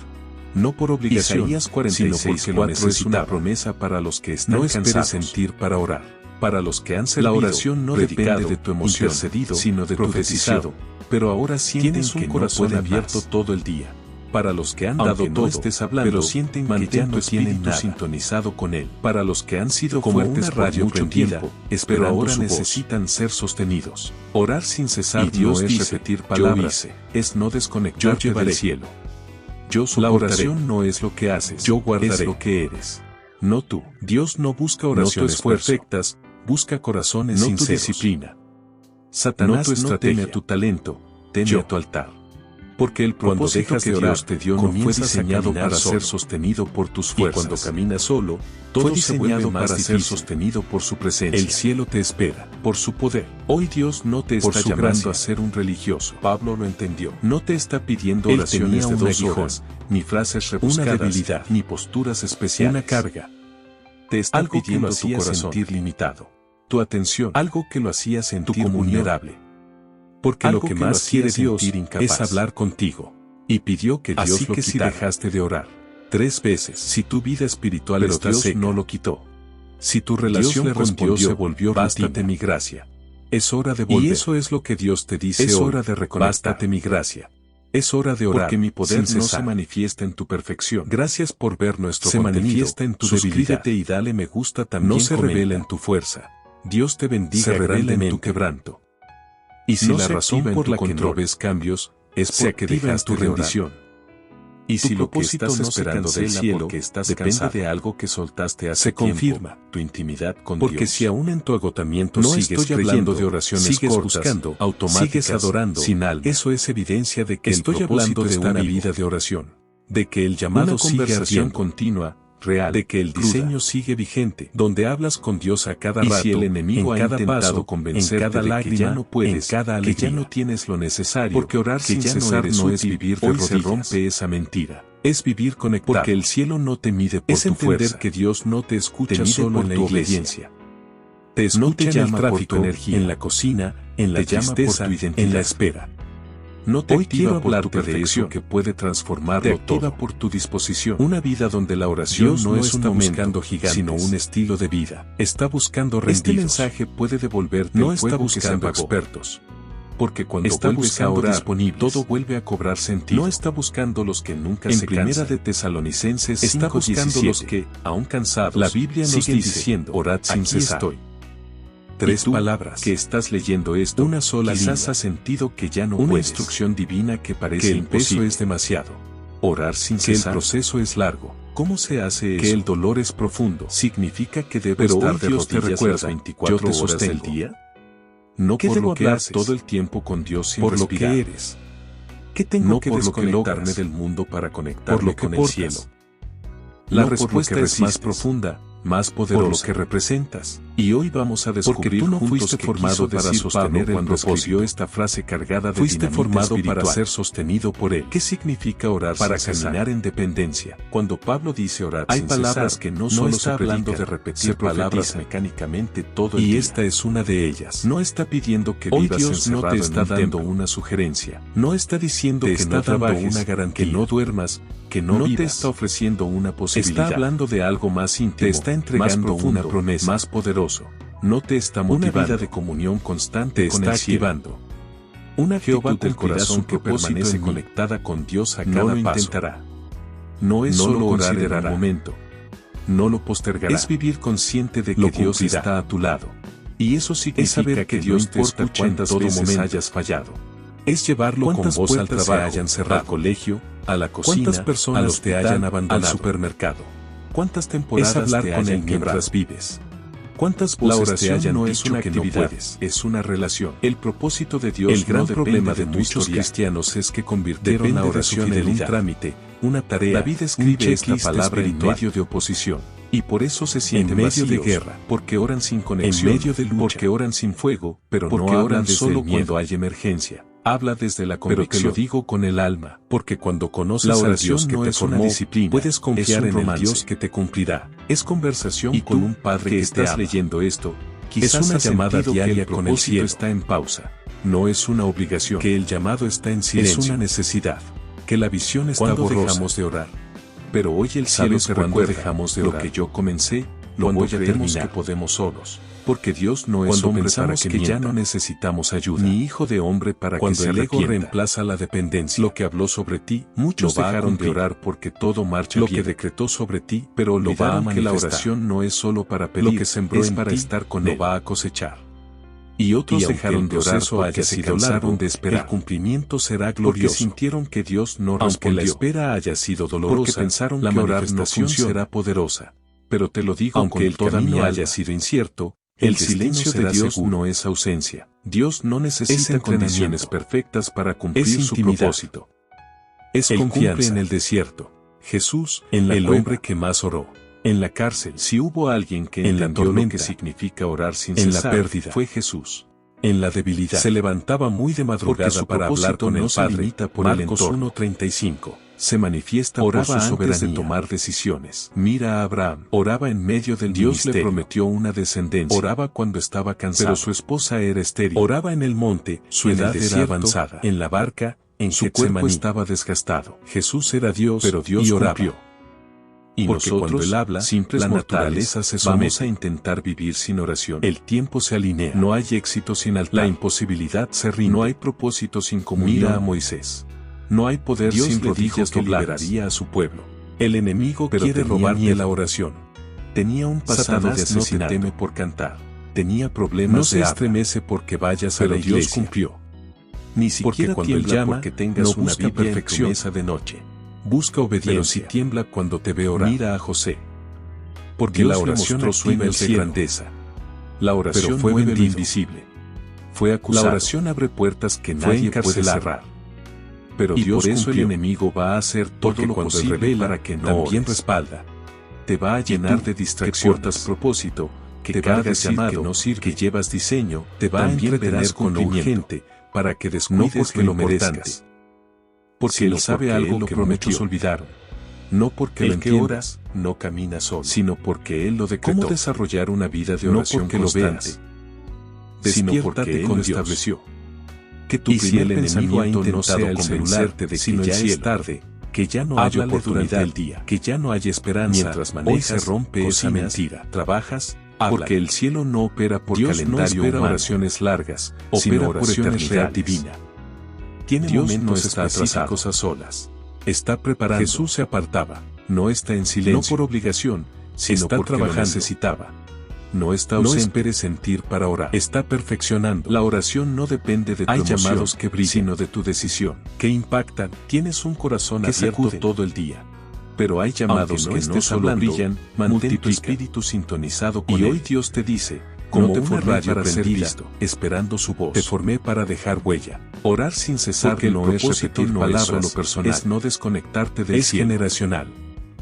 No por obligación, Isaías sino 46:4 porque lo es una necesitaba. promesa para los que están No esperes cansados. sentir para orar. Para los que han La servido, oración no predicado, depende de tu emoción, intercedido, sino de tu profetizado. decisión. Pero ahora sienten Tienes un que corazón no pueden abierto más. todo el día. Para los que han Aunque dado no todo, estés hablando, pero sienten que ya mantén no tu tienen espíritu nada. sintonizado con Él. Para los que han sido Como fuertes una por radio mucho prendida, tiempo, pero esperando ahora su voz. necesitan ser sostenidos. Orar sin cesar Y Dios no es dice, repetir "Yo palabras, hice, es no desconectarte yo llevaré, del cielo. Yo la soportaré. oración no es lo que haces, yo guardaré, es lo que eres. no tú. Dios no busca No tu oraciones esfuerzo. perfectas, busca corazones No tu sinceros. disciplina. Satanás No tu no estrategia. teme a tu talento, teme Yo. a tu altar. Porque el Cuando propósito dejas que de orar, Dios te dio no fue comienzas a diseñado caminar para solo. ser sostenido por tus Y fuerzas. cuando caminas solo, todo fue se diseñado vuelve más para ser difícil. sostenido por su presencia. El cielo te espera, por su poder. Hoy Dios no te Por está su llamando gracia. a ser un religioso. Pablo lo entendió. No te está pidiendo Él oraciones tenía de un 2 aguijón, horas, ni frases rebuscadas, debilidad, ni posturas especiales. una carga. Te está Algo que pidiendo lo tu hacía corazón, sentir limitado. tu atención, Algo que lo hacía sentir comunión. vulnerable. porque Algo lo que que lo más hacía quiere Dios sentir incapaz. es hablar contigo. Y pidió que Dios Así lo que si quitara. dejaste de orar 3 veces. si tu vida espiritual Pero está Dios seca, no lo quitó. si tu relación le con Dios respondió, se volvió "Bástate rutina, mi gracia". es hora de volver. Y eso es lo que Dios te dice es hoy. hora de reconectar. Bástate mi gracia. Es hora de orar, Porque mi poder sin no cesar. se manifiesta en tu perfección. Gracias por ver nuestro Se contenido. manifiesta en tu debilidad. Suscríbete y dale me gusta también. No se comenta. revela en tu fuerza. Dios te bendiga Se revela en grandemente. tu quebranto. Y si No la se razón activa en por tu la que no control. ves cambios es Se porque activa en dejaste tu de orar. rendición. Y Tu si lo que propósito estás no se esperando del cancela cielo porque estás depende cansado. de algo que soltaste hace Se tiempo, confirma tu intimidad con Porque Dios. si aún en tu agotamiento no sigues estoy hablando creyendo, de oraciones sigues cortas, buscando, automáticas, sigues adorando, sin alma. eso es evidencia de que Estoy el propósito hablando de está una vivo. vida de oración. de que el llamado sigue conversación ardiendo, continua, real, de que el diseño sigue vigente, donde hablas con Dios a cada rato, si el enemigo en ha cada intentado paso, convencerte en cada de que lágrima, ya no puedes, en cada que alegría, ya no tienes lo necesario, porque orar que sin ya no cesar eres no es útil, vivir de hoy se rodillas, rompe esa mentira. es vivir conectado, Porque el cielo no te mide por es tu entender fuerza, que Dios no te escucha te mide solo por en la tu obediencia. Te no escucha te en el llama por tráfico, tu energía, en la cocina, en la te llama por tristeza, tu identidad, en la espera. No te Hoy activa quiero por tu hablarte de perfección, eso que puede transformarlo te activa todo. por tu disposición. Una vida donde la oración Dios no no es un está momento, buscando gigantes, sino un estilo de vida. Está buscando rendidos. Este mensaje puede devolverte no el está fuego que se buscando apagó. expertos. Porque cuando Está vuelves a buscando orar, disponibles. todo vuelve a cobrar sentido. No está buscando los que nunca En se Primera cansan. de Tesalonicenses Está 5:17, buscando los que, aún cansados, la Biblia nos siguen dice, diciendo, orad sin aquí cesar. estoy. Tres ¿Y tú, palabras. que estás leyendo esto, Una sola quizás línea. has sentido que ya no Una puedes, instrucción divina que parece que el peso imposible. es demasiado, Orar sin que el cesar. proceso es largo. ¿Cómo se hace Que eso? el dolor es profundo. Significa que debes Pero estar hoy de Dios te rodillas recuerda, las 24 yo te horas del sostengo. día. No ¿Qué por debo lo que hablar haces, todo el tiempo con Dios sin por lo respirar? que eres. ¿Qué tengo No que por lo que desconectarme logras, del mundo para conectarme por lo que con el portas. cielo? La No por lo respuesta que es más resistes, profunda, más por poderosa. lo que representas. Y hoy vamos a descubrir Porque tú no juntos fuiste qué formado quiso para decir sostener Pablo el cuando escribió propósito. esta frase cargada de Fuiste dinamita formado espiritual. para ser sostenido por él. ¿Qué significa orar Para sin cesar? caminar en dependencia. Cuando Pablo dice orar Hay sin palabras cesar, que no no solo está se hablando predican, de se repetir palabras profetizan. mecánicamente todo el Y día. esta es una de ellas. No está pidiendo que Hoy vivas Dios no encerrado te en está un dando templo. una sugerencia. No está diciendo Te que está no dando trabajes, una garantía. que no duermas, que no te vivas. está ofreciendo una posibilidad. Está hablando de algo más íntimo, Te está entregando más profundo, una promesa. más poderoso. No te está Una motivando. vida de comunión constante Te con está el cielo. activando. Una Jehová actitud del cumplirá corazón su que propósito permanece en mí. conectada con Dios a No cada lo paso. intentará. No es No solo lo orar en un considerará. momento. No lo postergará. Es vivir consciente de que Lo Dios cumplirá. está a tu lado. Y eso significa Es saber que Dios no te importa escucha en cuántas todo veces momento. hayas fallado. Es llevarlo con ¿Cuántas voz al puertas se trabajo, hayan cerrado? al colegio, a la cocina, ¿Cuántas personas al te hospital, hayan abandonado? al supermercado. ¿Cuántas temporadas Es hablar te con hayan él mientras quebrado? vives. ¿Cuántas La voces oración te hayan no dicho es una que no actividad, puedes? Es una relación. El propósito de Dios El gran no problema depende de tu muchos historia. cristianos es que convirtieron Depende la de su oración en un fidelidad. trámite, una tarea, David escribe un esta checklist palabra en espiritual. medio de oposición. Y por eso se sienten En medio de vacíos, guerra, porque oran sin conexión, medio de lucha, porque oran sin fuego, pero porque no oran hablan desde solo el miedo. cuando hay emergencia. Habla desde la Pero convicción. te lo digo con el alma, porque cuando conoces La al oración Dios que no te es una formó, disciplina, puedes confiar es un en el romance. Dios que te cumplirá. Es conversación Y con tú, un padre que que estás estás leyendo esto. Es Quizás una has llamada sentido que diaria el con el propósito cielo. está en pausa. No es una obligación. Que el llamado está en silencio. Es una necesidad. Que la visión está ¿Cuándo borrosa. dejamos de orar? Pero hoy el cielo ¿Sabes se cuándo recuerda dejamos de lo orar? que yo comencé, lo Cuando voy a creemos terminar. que podemos solos. Porque Dios no es Cuando hombre para pensamos que que ya mienta, no necesitamos ayuda. ni hijo de hombre para Cuando que se el ego arrepienta. reemplaza la dependencia. Lo que habló sobre ti, muchos lo va a dejaron de cumplir. orar porque todo marcha Lo bien. que decretó sobre ti, pero lo va a olvidaron que la manifestar. oración no es solo para pedir, Lo que sembró es en para ti, estar con lo él. va a cosechar. Y otros Y aunque dejaron el de orar proceso porque haya se sido cansaron largo, de esperar. el cumplimiento será porque glorioso. sintieron que Dios no aunque respondió. la espera haya sido dolorosa, porque pensaron la que orar no manifestación funciona. será poderosa. Pero te lo digo Aunque con el toda mi camino alma. haya sido incierto, el el destino silencio de será Dios seguro. no es ausencia. Dios no necesita entrenamiento. condiciones perfectas para cumplir su intimidad. propósito. Es Él confianza cumple en el desierto. Jesús, En la el cueva. hombre que más oró. En la cárcel, si hubo alguien que En la entendió lo tormenta. que significa orar sin En la cesar, pérdida. fue Jesús. En la debilidad. Se levantaba muy de madrugada Porque su para hablar propósito con no el se Padre. limita por el Marcos entorno. 1:35. Se manifiesta Oraba por su antes de soberanía. tomar decisiones. Mira a Abraham. Oraba en medio del Dios ministerio. le prometió una descendencia. Oraba cuando estaba cansado. Pero su esposa era estéril. Oraba en el monte. Su en el edad desierto, era avanzada. En la barca. En su cuerpo Getsemaní. estaba desgastado. Jesús era Dios, Pero Dios y oraba. cumplió. Y Porque nosotros, cuando Él habla, simples la mortales, naturaleza se vamos somete. a intentar vivir sin oración. El tiempo se alinea. No hay éxito sin altar. La imposibilidad se rinde. No hay propósito sin comunión. Mira a Moisés. No hay poder Dios sin le dijo rodillas que que liberaría a su pueblo. El enemigo quiere tenía robarte miedo. la oración. Tenía un pasado Satanás de no te asesinato. teme por cantar. Tenía problemas No se de habla. estremece porque vayas a Pero la Dios iglesia. cumplió. Ni siquiera cuando Él tiembla llama, porque tengas no una busca Biblia en tu perfección. mesa de noche. Busca obediencia. Pero si tiembla cuando te ve orar. Mira a José. Porque Dios la le oración mostró activa sueños de de grandeza. La oración Pero fue mueve lo vendido. invisible. Fue acusado. La oración abre puertas que Fue nadie puede encarcelado. cerrar. Pero y Dios por eso cumplió. el enemigo va a hacer todo lo cuando posible revela para que no también ores. respalda. Te va a llenar de distracciones. Que portas propósito, que te cada va a decir llamado que no sirve, que llevas diseño, te va a también entretener verás con lo cumplimiento, urgente, para que no descuides porque lo lo importante. merezcas. Porque Sino Él sabe porque algo Él lo que prometió. muchos olvidaron. No porque El lo que entiendas, ora, no camina solo, sino porque Él lo decretó. ¿Cómo desarrollar una vida de No oración porque lo constante? veas, Sino despiértate porque Él con lo Dios. estableció. Que tu Y si primer el enemigo ha pensamiento no intentado sea el convencerte celular, de que sino ya el es cielo, tarde, que ya no hay háblale oportunidad, durante el día, que ya no hay esperanza, mientras hoy manejas, se rompe esa cocinas, mentira. trabajas, Porque el cielo no opera por Dios calendario no espera humano, oraciones largas, opera sino por oraciones eternidad reales. divina. Tiene Dios momentos no está específicos atrasado. a solas. Está preparando. Jesús se apartaba, no está en silencio. no por obligación, sino está porque lo trabajando. necesitaba. No está No ausente. esperes sentir para orar. Está perfeccionando. La oración no depende de tu Hay emoción, llamados que brillan, sino de tu decisión. que impactan. Tienes un corazón Que abierto sacuden. todo el día. Pero hay llamados Aunque no que no estés solo hablando, brillan, mantén tu multiplican. espíritu sintonizado con Y Él. hoy Dios te dice, como no te una formé radio para ser prendida, visto, esperando su voz. te formé para dejar huella. Orar sin cesar Porque el no es propósito repetir no es palabras, solo personal. es no desconectarte del Es cielo. generacional.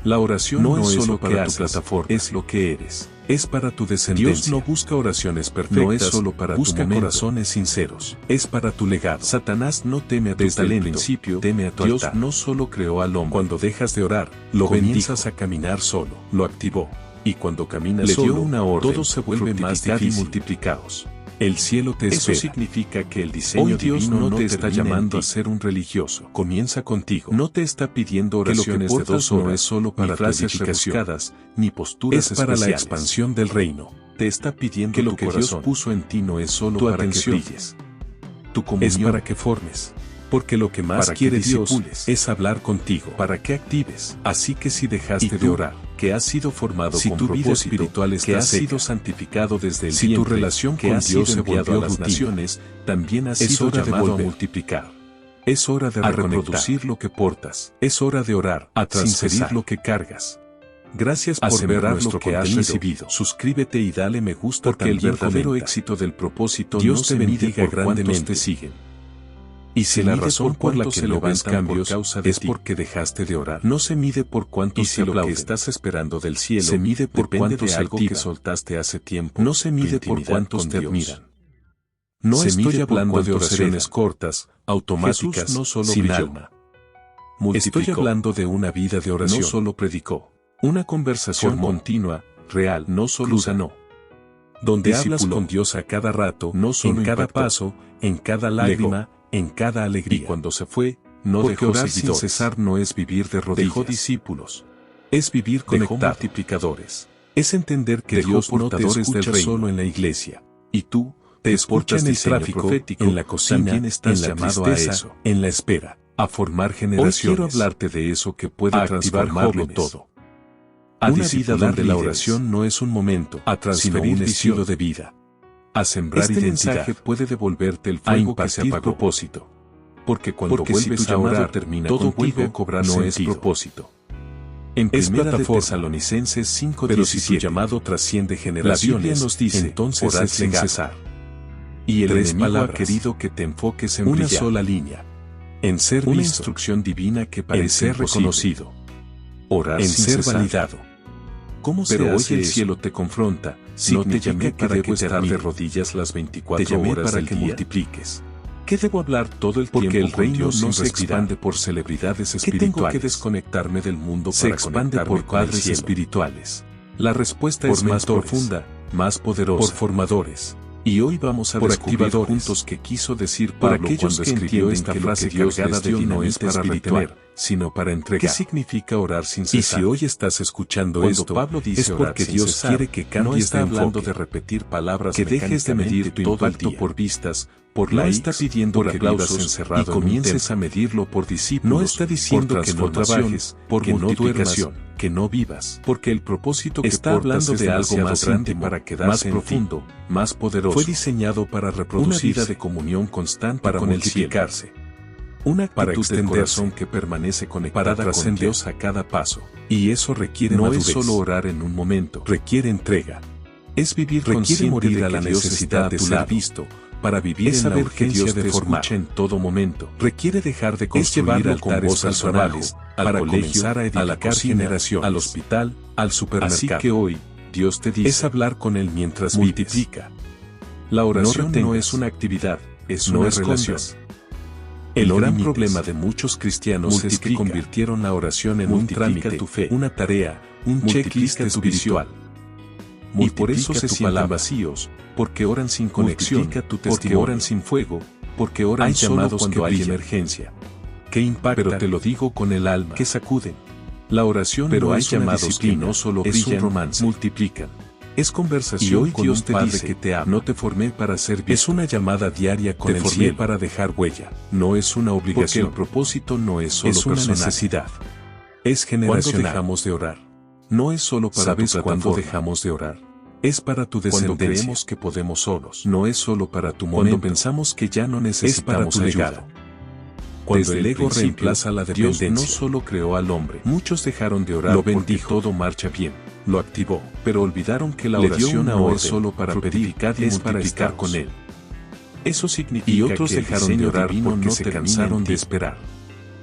La oración No no es es solo solo para para tu tu plataforma, plataforma, es lo que eres. Es para tu descendencia. Dios no busca oraciones perfectas, no es solo para tu busca momento. corazones sinceros. Es para tu legado. Satanás no teme a tu Desde el talento, principio, teme a tu Dios altar. No solo creó al hombre. Cuando dejas de orar, lo comienzas a caminar solo. Lo activó. Y cuando caminas Le dio solo, una orden, todo se vuelve más fructificad y difícil. multiplicaos. El cielo te espera. Eso significa que el diseño Hoy Dios divino no te está termina en llamando ti. a ser un religioso. Comienza contigo. No te está pidiendo Que lo que oraciones de portas 2 no horas, es solo ni para tu frases edificación, rebuscadas, ni posturas es para la especiales. expansión del reino. Te está pidiendo Que lo tu que Dios corazón. puso en ti no es solo tu para atención, que brilles. Tu comunión es para que formes. Porque lo que más para que quiere Dios disipules, es hablar contigo, para que actives. Así que si dejaste ¿Y de tú? orar, que has sido formado Si con tu vida propósito, espiritual está que has seca, sido santificado desde el si tu vientre, relación que con has Dios sido se enviado volvió a las rutina, naciones, también has es sido hora de llamado a volver. multiplicar. Es hora de A reproducir lo que portas. Es hora de orar, A sin transferir cesar lo que cargas. Gracias A por ver sembrar nuestro lo que has contenido. recibido. Suscríbete y dale me gusta Porque el también verdadero comenta. Éxito del propósito Dios no te se mide bendiga por cuántos grandemente. te siguen. Y Si si la la razón razón por la por que que no no ves ves cambios por causa de es ti. porque dejaste de orar. No se mide por cuántos Y si te lo aplauden. que estás esperando del cielo se mide por depende cuántos de algo se que activa. soltaste hace tiempo. No se mide por intimidad cuántos con te Dios. admiran. No Se estoy mide por hablando de cuántos oraciones heredan. cortas, automáticas, Jesús no solo sin brilló. alma. Estoy Multiplicó. hablando de una vida de oración. No solo predicó. Una conversación Formó. continua, real, no solo Cruda. sanó. Donde hablas Discipuló. con Dios a cada rato, No solo en cada impactó. paso, en cada lágrima, en cada alegría. Y cuando se fue, no Porque dejó orar seguidores. sin cesar no es vivir de rodillas. Dejó discípulos. Es vivir Dejó conectado. multiplicadores. Es entender que Dejó Dios no te portadores escucha del reino. solo en la iglesia. Y tú, te Que escuchas portas en el diseño tráfico, profético, en la cocina, también estás en la llamado a tristeza, eso. en la espera, a formar Hoy generaciones. quiero hablarte de eso que puede a activar transformarlo jóvenes, todo. a Una vida discipular donde la líderes, oración no es un momento, a sino transferir un estilo visión, de vida. A sembrar Este identidad. mensaje puede devolverte el fuego fuego que se que se apagó. propósito. Porque cuando Porque si vuelves tu a llamado orar, termina todo contigo, vuelve a cobrar no es sentido. propósito. En Es Primera de plataforma. Tesalonicenses 5:17. Pero si tu llamado trasciende generaciones, la Biblia nos dice, entonces orad es sin legado. cesar. Y el 3 enemigo palabras. ha querido que te enfoques en Una brillar. sola línea. En ser Una visto. Instrucción divina que parece ser imposible. reconocido. Orar En sin ser cesar. validado. ¿Cómo Pero se hoy hace el eso? cielo te confronta. No te Significa llamé que para debo que estar estar de de rodillas rodillas las 24 Te llamé horas para del que día. multipliques. ¿Qué debo hablar todo el Porque tiempo? el reino Dios no no se se expande expande por celebridades ¿Qué espirituales. tengo que desconectarme del mundo Se para expande conectarme por con el padres cielo? espirituales. La respuesta Por es más mentores. profunda, más poderosa. Por formadores. Y hoy vamos a Por descubrir activadores. juntos qué quiso decir Por Pablo aquellos cuando que escribió entienden esta que lo frase que Dios cargada les de dio no es dinamita para espiritual, retener, sino para entregar. ¿Qué significa orar sin cesar? Y si hoy estás escuchando Cuando esto, Pablo dice es orar porque sin Dios cesar, quiere que cambies no está de hablando enfoque, de repetir palabras que dejes de medir tu todo el impacto día. por vistas, por No likes, está pidiendo por que aplausos vivas encerrado y en un comiences templo. a medirlo por discípulos. No está diciendo por que no transformación, trabajes, por que no multiplicación, duermas, que no vivas, porque el propósito que Está portas hablando es de algo demasiado más grande íntimo, para quedarse más en profundo, ti, más poderoso. Fue diseñado para Una reproducirse, vida de comunión constante para con el multiplicarse. cielo. Una Para actitud del extenderse, corazón que permanece para conectada con trascender. Dios a cada paso. Y eso requiere No madurez. es solo orar en un momento, requiere entrega. Es vivir Requiere consciente morir de a la que Dios necesidad está de a tu ser lado, visto, para vivir es en la saber que urgencia Dios de te formar escucha en todo momento. Requiere dejar de Es construir llevarlo con altares voz al personales, trabajo, al para colegio, comenzar a a la edificar cocina, generaciones, al hospital, al supermercado. Así que hoy, Dios te dice, es hablar con Él mientras multiplica. La oración no es una actividad, es no una escondas. relación. El No gran limites. problema de muchos cristianos es que Multiplica. convirtieron la oración en un Multiplica trámite, tu fe. una tarea, un Multiplica checklist tu espiritual. Y por eso Multiplica se tu sienten palabra. vacíos, porque oran sin conexión, Multiplica tu porque testimonio. oran sin fuego, porque oran Hay solo llamados cuando que hay brillan, emergencia. que impactan, Pero te lo digo con el alma, que sacuden. la oración Pero no hay es una llamados disciplina, que no solo es un brillan, romance, multiplican. Es conversación Y hoy con Dios un te Padre dice, que te ama. No te formé para ser visto. Es una llamada diaria con Te el formé cielo. para dejar huella. No es una Porque obligación. el propósito no es solo es una personal. necesidad. Es ¿Cuándo generacional. dejamos de orar? No es solo para ¿Sabes tu cuándo plataforma. dejamos de orar? Es para tu Cuando descendencia. creemos que podemos solos. No es solo para tu Cuando momento. pensamos que ya no Es para necesitamos tu ayuda. legado. Cuando Desde el el ego principio, reemplaza la Dios dependencia. no No solo creó al hombre. Muchos dejaron de orar Lo porque bendijo. todo marcha bien. Lo activó. Pero olvidaron que la Le dio oración una no orden. es solo para pedir, Fructificad y es para estar multiplicaos. con él. Eso significa Y otros que el dejaron de diseño orar divino porque no se termina cansaron en de ti. esperar.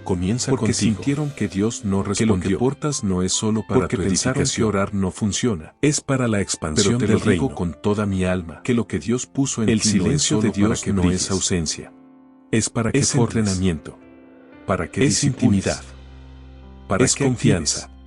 Comienza Porque contigo. sintieron que Dios no Que respondió. lo que portas no es solo para Porque tu pensaron que edificación. orar no funciona. Es para la expansión Pero te del lo digo reino. Con toda mi alma. Que lo que Dios puso en El ti silencio no de es solo Dios para que no brilles. es ausencia. Es para que Es formes. entrenamiento. Para que Es disciplines. intimidad. Para Es que confianza. actives.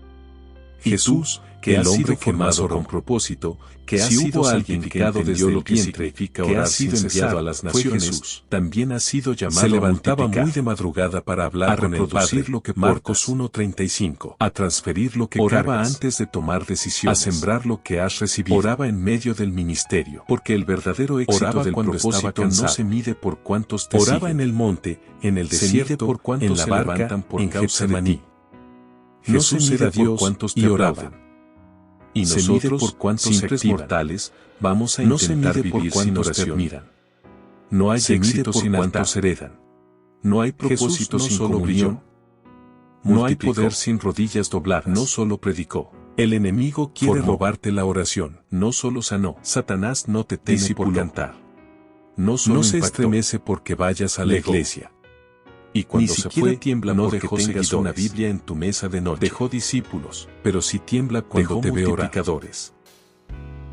Y Jesús, que que el el hombre hombre que más formado oró, con propósito, que ha si sido hubo alguien que santificado entendió desde lo el que vientre, significa que ha orar sido sin enviado cesar, a las fue naciones, Jesús. también ha sido llamado Se a levantaba multiplicar, muy de madrugada para hablar a con el reproducir Padre, lo que Marcos portas, 1:35, a transferir lo que oraba cargas, antes de tomar decisiones, a sembrar lo que has recibido, oraba en medio del ministerio, porque el verdadero éxito oraba del cuando propósito estaba cansado, no se mide por cuántos te oraba siguen. en el monte, en el Se mide desierto, por cuántos en la se barca, levantan por en causa de Getsemaní. ti. No se Jesús mide era por Dios cuántos y te oraba. aplauden. Y Se mide nosotros, por cuántos se simples activan. mortales, vamos a No se intentar mide por vivir sin cuántos te oración. admiran. No hay Se mide éxito por sin cuántos altar. heredan. No hay Jesús propósito no sin solo comunión. brilló, No hay multiplicó. poder sin rodillas dobladas. No solo predicó. El enemigo quiere Formó. robarte la oración. No solo sanó. Satanás no te teme por Discipuló. cantar. No solo No se impactó. estremece porque vayas a la Legó. iglesia. Y cuando Ni se siquiera fue, tiembla no porque dejó tengas tengas una una Biblia en tu mesa de noche. Dejó discípulos, pero sí tiembla cuando Dejó te ve orar. multiplicadores.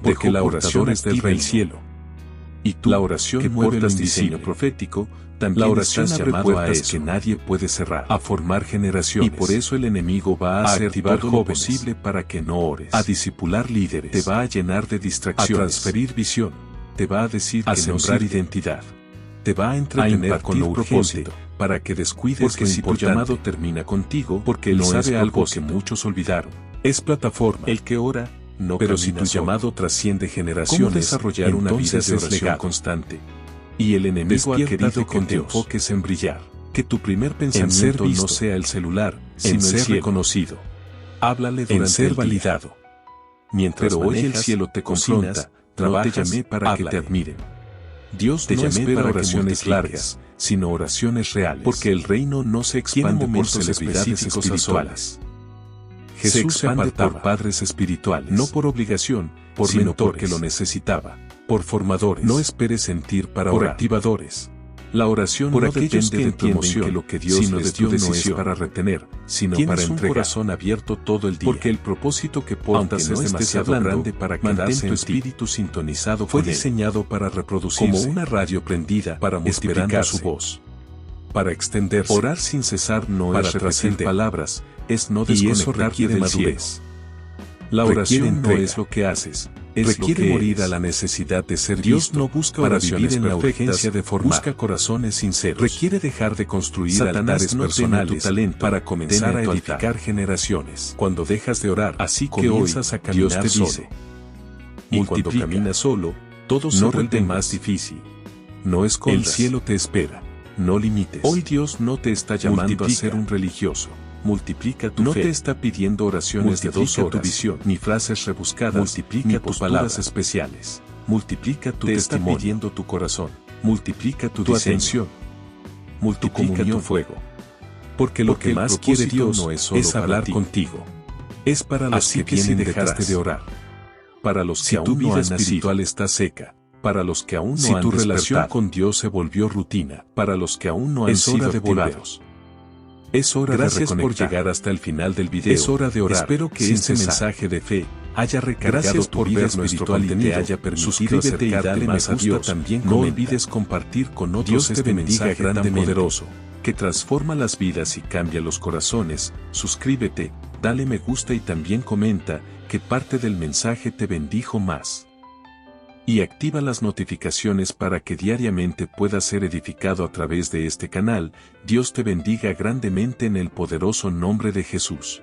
Porque Dejó la oración portadores es del del reino. cielo. Y tú, La oración que mueve lo portas diseño invisible. profético, también La oración estás abre llamado a puertas eso, que nadie puede cerrar. a formar generaciones. Y por eso el enemigo va a hacer activar todo lo jóvenes, posible para que no ores. a discipular líderes. Te va a llenar de distracciones. a transferir visión. Te va a decir a que no sembrar sirve. identidad. Te va a entretener impartir con lo urgente, propósito, para que descuides porque lo si tu importante. llamado termina contigo, porque él no sabe es algo propósito. que muchos olvidaron. Es plataforma. El que ora, no Pero si camina tu solo. llamado trasciende generaciones, ¿Cómo desarrollar una vida entonces de es oración legado constante? Y el enemigo ha Despiértate querido que con te Dios. enfoques en brillar. Que tu primer ser pensamiento visto, no sea el celular, en sino ser el cielo. reconocido. Háblale En durante ser el día. validado. Mientras Pero hoy el manejas, cielo te cocinas, confronta, no trabajas, te llamé para que te háblale. admiren. Dios Te no llamé espera para que oraciones multipliques, largas, sino oraciones reales. Porque el reino no se Tiene expande por momentos celebridades específicos a espirituales. Se Jesús se expande apartaba por padres espirituales, no no por obligación, por sino mentores, porque lo necesitaba, por formadores. No esperes sentir para por orar. Activadores. La oración Por no aquellos depende que de tu entienden emoción, que lo que Dios sino les de tu dio no es decisión para retener, sino Tienes para un entregar. corazón abierto todo el día. Porque el propósito que portas Aunque no es estés demasiado hablando, grande para mantén quedarse tu en espíritu ti. Sintonizado Fue con él. diseñado para reproducirse. como una radio prendida para esperando multiplicarse. su voz. Para extenderse. Orar sin cesar no Para es repetir trascender. palabras, es no Y eso desconectarte requiere del madurez. La Requiere oración no entrega. es lo que haces, es Requiere lo que morir eres. a la necesidad de ser Dios visto. no busca para oraciones vivir en la perfectas, urgencia de formar. busca corazones sinceros. Requiere dejar de construir Satanás altares no tiene personales tu talento para comenzar teme a tu edificar altar. generaciones. Cuando dejas de orar, Así que comienzas hoy, a caminar Dios te solo. dice, Y cuando multiplica. caminas solo, todo se No vuelve retengas. más difícil. No escondas. El cielo te espera. No limites. Hoy Dios no te está llamando Multiplica. a ser un religioso. Multiplica tu No fe. te está pidiendo oraciones de 2 Multiplica horas, tu visión. ni frases rebuscadas, Multiplica ni tu posturas palabra. especiales. Multiplica tu Te testimonio. está pidiendo tu corazón. Multiplica tu diseño. atención. Multiplica tu comunión. fuego. Porque lo que el más quiere propósito Dios no es, es solo para hablar ti. contigo. Es para los Así que que si vienen dejaste detrás de orar, para los si que tu aún vida no han espiritual espiritual está seca, Para los que aún no Si han tu despertado, relación con Dios se volvió rutina. Para los que aún no han Es hora sido de activados. Es hora Gracias de por reconectar. llegar hasta el final del video. Es hora de orar, Espero que sin este cesar. mensaje de fe haya recargado Gracias tu por vida ver nuestro espiritual y te contenido. haya permitido Suscríbete y acercarte dale más me a Dios. gusta. También No comenta. olvides compartir con otros Dios te este bendiga mensaje tan grandemente. poderoso, que transforma las vidas y cambia los corazones. Suscríbete, dale me gusta y también comenta que parte del mensaje te bendijo más. Y activa las notificaciones para que diariamente puedas ser edificado a través de este canal. Dios te bendiga grandemente en el poderoso nombre de Jesús.